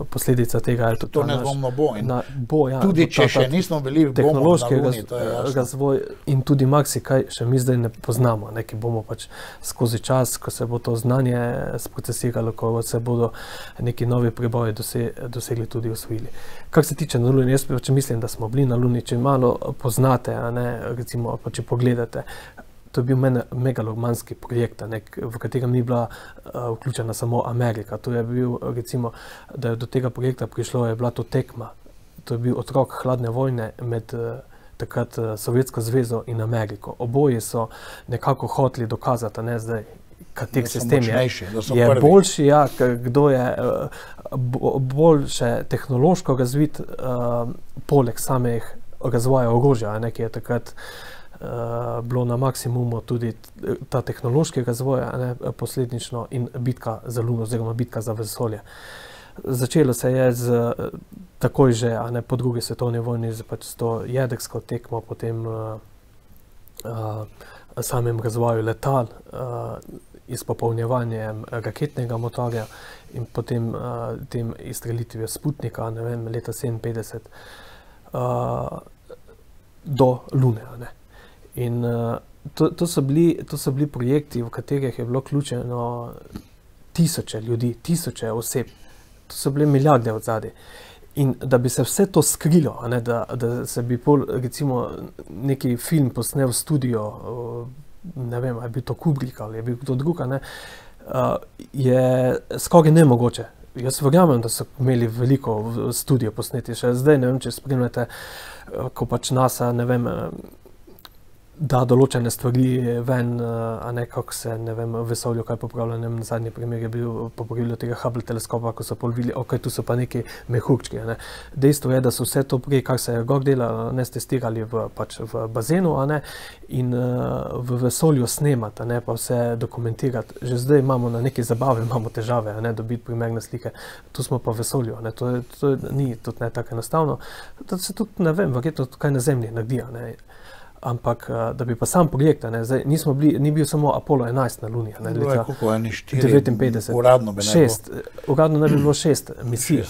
[SPEAKER 2] posledica tega je tudi
[SPEAKER 1] to nedvomno bo.
[SPEAKER 2] Ja,
[SPEAKER 1] tudi če še nismo bili
[SPEAKER 2] tehnološki razvoj in tudi marsikaj še mi zdaj ne poznamo, ki bomo pač skozi čas, ko se bo to znanje sprocesiralo, ko se bodo neki novi preboji dosegli tudi osvojili. Kar se tiče na Luni, jaz pač mislim, da smo bili na Luni, če malo poznate, recimo, pa če pogledate, to je bil megalomanski projekt, v katerem ni bila vključena samo Amerika. To je bil, recimo, da je do tega projekta prišlo, je bila to tekma. To je bil otrok hladne vojne med takrat Sovjetsko zvezo in Ameriko. Oboji so nekako hoteli dokazati, zdaj, kater sistem je boljši, kdo je boljše tehnološko razvit, poleg samih razvoja orožja, ki je takrat bilo na maksimumu tudi ta tehnološki razvoj, posledično in bitka za Luno oziroma bitka za vesolje. Začelo se je takoj že po drugi svetovni vojni s to jedrsko tekmo, potem samim razvoju letal, izpopolnjevanjem raketnega motorja in potem tem izstrelitvijo Sputnika, leta 1957 do Lune. In to so bili projekti, v katerih je bilo vključeno tisoče ljudi, tisoče oseb, to so bile milijarde od zadaj. In da bi se vse to skrilo, da se bi recimo neki film posnel v studio, ne vem, je bil to Kubrick ali je bil kdo drug, je skoraj nemogoče. Jaz verjamem, da so imeli veliko studio posneti, še zdaj, ne vem, če spremljate, ko pač NASA, ne vem, da določene stvari ven, kako se, ne vem, v vesolju kaj popravlja. Zadnji primer je bil popravilo tega Hubble teleskopa, ko so videli, tu so pa neki mehurčki. Dejstvo je, da so vse to prej, kar se je gor delalo, testirali v bazenu in v vesolju snemati, pa vse dokumentirati. Že zdaj imamo na neki zabavi, imamo težave, dobiti primerne slike. Tu smo pa v vesolju. To ni tudi ne tako enostavno. Da se tudi, ne vem, verjetno kaj na Zemlji naredijo. Ampak, da bi pa sam projekt, ni bil samo Apollo 11 na Luni, leta 1959.
[SPEAKER 1] Uradno bi ne bilo.
[SPEAKER 2] Uradno ne bi bilo 6 misij.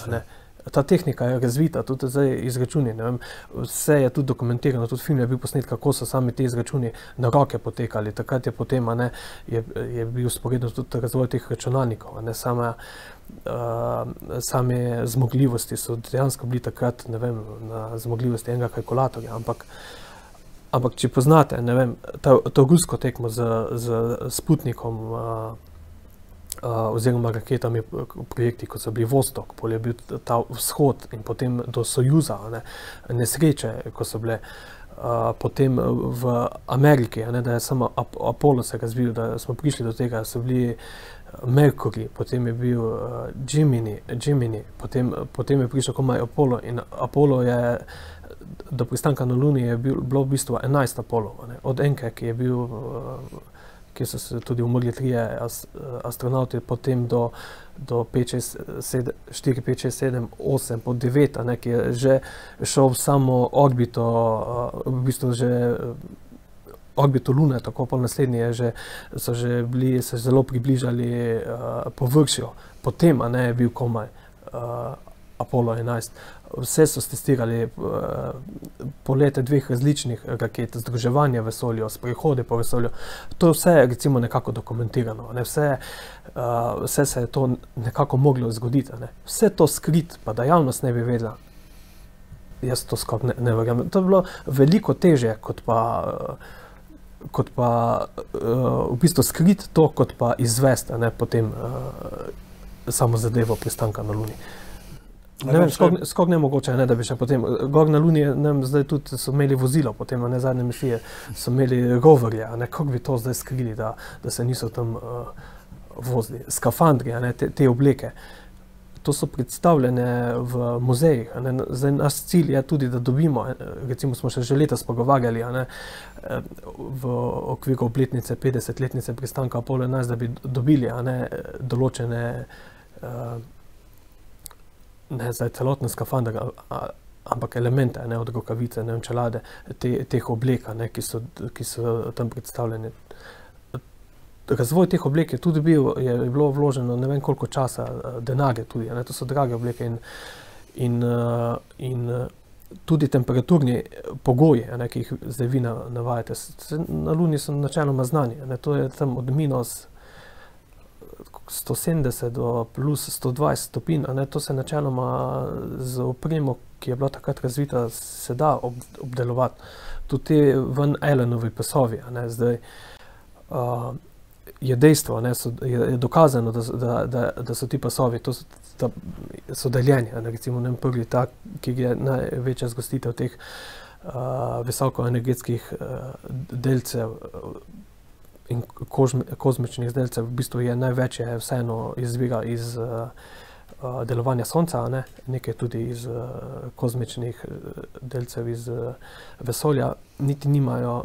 [SPEAKER 2] Ta tehnika je razvita, tudi zdaj izračuni, vse je tudi dokumentirano, tudi film je bil posnet, kako so sami te izračuni na roke potekali. Takrat je potem, je bil sporedno tudi razvoj teh računalnikov, same zmogljivosti so dejansko bili takrat, ne vem, na zmogljivosti enega kalkulatorja, ampak če poznate, ne vem, to rusko tekmo z Sputnikom oziroma raketami, projekti, kot so bili Vostok, pol je bil ta vzhod in potem do Sojuza, nesreče, ko so bile, potem v Ameriki, da je samo Apollo se razvil, da smo prišli do tega, so bili Mercury, potem je bil Gemini, potem je prišel komaj Apollo in Apollo je do pristanka na Luni je bilo v bistvu 11 Apollo, od enke, ki je bil, kjer so se tudi umrli 3 astronauti, potem do 4, 5, 6, 7, 8, po 9, ki je že šel v samo orbito, v bistvu že orbito Lune, tako pa naslednji so že bili, se zelo približali površju, potem je bil komaj Apollo 11. Vse so testirali polete 2 različnih raket, združevanje v vesolju, sprehode po vesolju. To vse je recimo nekako dokumentirano. Vse se je to nekako moglo zgoditi. Vse to skrit, pa da javnost ne bi vedela, jaz to skoraj ne verjamem. To je bilo veliko težje, kot pa v bistvu skrit to, kot pa izvesti potem samo zadevo pristanka na Luni. Ne vem, skoro nemogoče, da bi še potem, gor na Luni, zdaj tudi so imeli vozilo, potem zadnje misije so imeli roverje, kako bi to zdaj skrili, da se niso tam vozili. Skafandri, te obleke, to so predstavljene v muzejih. Zdaj, naš cilj je tudi, da dobimo, recimo smo še letos pogovarjali, v okviru obletnice 50-letnice pristanka Apollo 11, da bi dobili določene, ne zdaj celotne skafandre, ampak elemente, od rokavice, čelade, teh oblek, ki so tam predstavljeni. Razvoj teh oblek je tudi je bilo vloženo ne vem koliko časa, denarja tudi, to so drage obleke in tudi temperaturni pogoji, ki jih zdaj vi navajate, na Luni so načeloma znani, to je tam od minus 170 do plus 120 stopinj, to se načeloma z opremo, ki je bila takrat razvita, se da obdelovati. Tudi te Van Allenovi pasovi, zdaj je dejstvo, je dokazano, da so ti pasovi, so deljeni, recimo prvi tak, ki je največja zgostitev teh visokoenergetskih delcev in kozmičnih delcev, v bistvu je največje vseeno izvira iz delovanja Sonca, nekaj tudi iz kozmičnih delcev iz vesolja, niti nimajo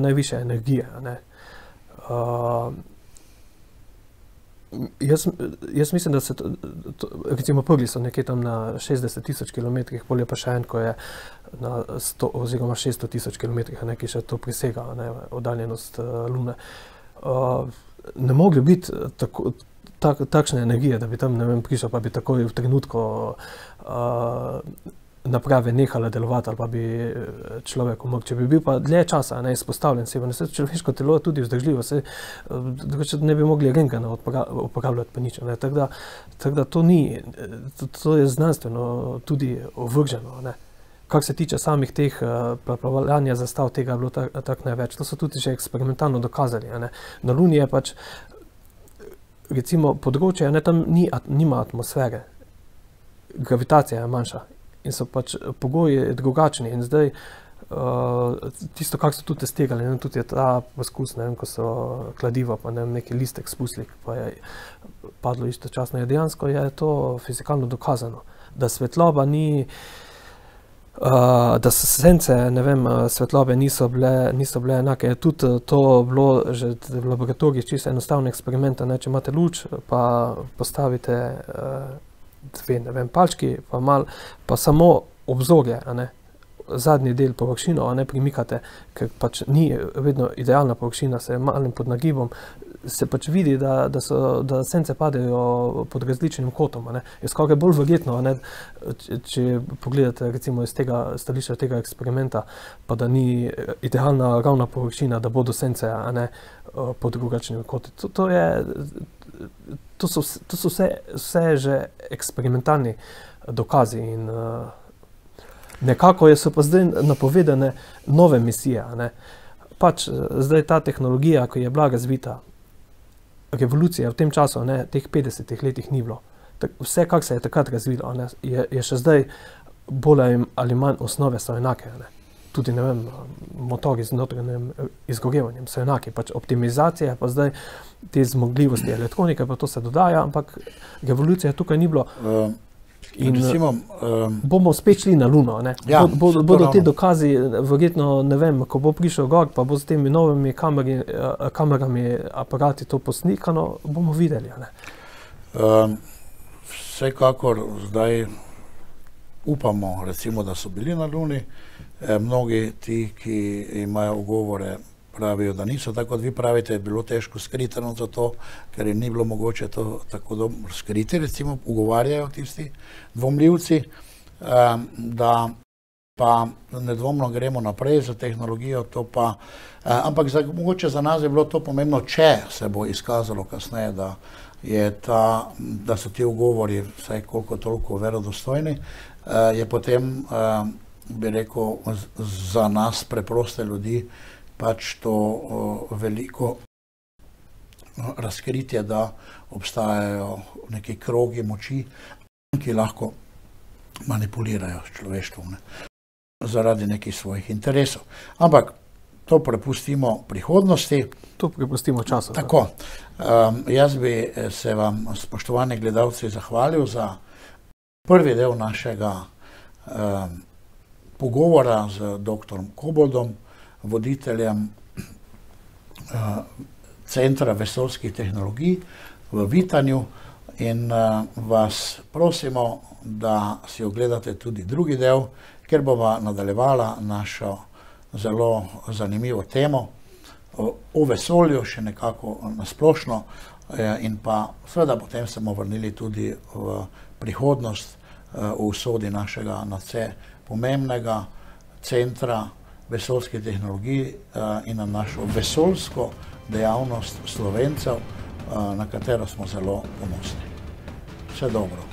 [SPEAKER 2] najvišje energije, Jaz mislim, da se recimo prvi so nekje tam na 60.000 kilometrih, polje pa še en, ko je na 100 oziroma 600.000 kilometrih, ki še to presega, oddaljenost Lune. Ne mogli biti takšne energije, da bi tam, prišel, pa bi takoj v trenutku naprave nehala delovati ali pa bi človek umrl. Če bi bil pa dlje časa izpostavljen sebi, človeško telo je tudi vzdržljivo, ne bi mogli rentgena uporabljati pa nič. Tako da to je znanstveno tudi ovrženo. Kar se tiče samih teh preplavljanja zastav, tega je bilo tako največ. To so tudi že eksperimentalno dokazali. Na Luni je pač recimo področje, tam nima atmosfere, gravitacija je manjša. In so pač pogoji drugačni. In zdaj, tisto, kar so tudi testirali, tudi je ta poskus, ko so kladiva, pa neki listek spustili, pa je padlo istočasno. Dejansko je to fizikalno dokazano, da svetloba ni, da sence, svetlobe niso bile enake. Tudi to bilo že v laboratorijih čisto enostavne eksperimente, če imate luč, pa postavite palčki, pa samo obzorje, zadnji del površino, premikate, ker pač ni vedno idealna površina, se je malim pod nagibom, se pač vidi, da sence padejo pod različnim kotom. Je skoraj bolj verjetno, če pogledate recimo iz tega stališča tega eksperimenta, pa da ni idealna ravna površina, da bodo sence pod drugačnimi koti. To so vse že eksperimentalni dokazi in nekako so pa zdaj napovedane nove misije. Pač zdaj ta tehnologija, ki je bila razvita, revolucija v tem času, teh 50 letih ni bilo. Vse, kar se je takrat razvilo, je še zdaj bolj ali manj osnove so enake. Tudi, motori z notranjim izgorevanjem so enaki, pač optimizacija, pa zdaj te zmogljivosti elektronike, pa to se dodaja, ampak revolucija tukaj ni bilo. In bomo spet šli na Luno. Bodo te dokazi, verjetno, ko bo prišel gor, pa bo s temi novimi kamerami, aparati to poslikano, bomo videli.
[SPEAKER 1] Vsekakor zdaj upamo, recimo, da so bili na Luni. Mnogi ti, ki imajo ugovore, pravijo, da niso, tako kot vi pravite, je bilo težko skriti za to, ker je ni bilo mogoče to tako dobro skriti, recimo ugovarjajo tisti dvomljivci, da pa nedvomno gremo naprej za tehnologijo, to pa, ampak mogoče za nas je bilo to pomembno, če se bo izkazalo kasneje, da so ti ugovori vsaj koliko toliko verodostojni, je potem, bi rekel, za nas preproste ljudi pač to veliko razkritje, da obstajajo neki krogi moči, ki lahko manipulirajo s človeštvom zaradi nekih svojih interesov. Ampak to prepustimo prihodnosti.
[SPEAKER 2] To prepustimo času.
[SPEAKER 1] Tako. Jaz bi se vam, spoštovani gledalci, zahvalil za prvi del našega pogovora z dr. Koboldom, voditeljem Centra vesoljskih tehnologij v Vitanju, in vas prosimo, da si ogledate tudi drugi del, kjer bova nadaljevala našo zelo zanimivo temo o vesolju, še nekako nasplošno, in pa seveda potem se bomo vrnili tudi v prihodnost, v usodi našega nadvse pomembnega centra vesoljskih tehnologij in na našo vesoljsko dejavnost Slovencev, na katero smo zelo ponosni. Vse dobro.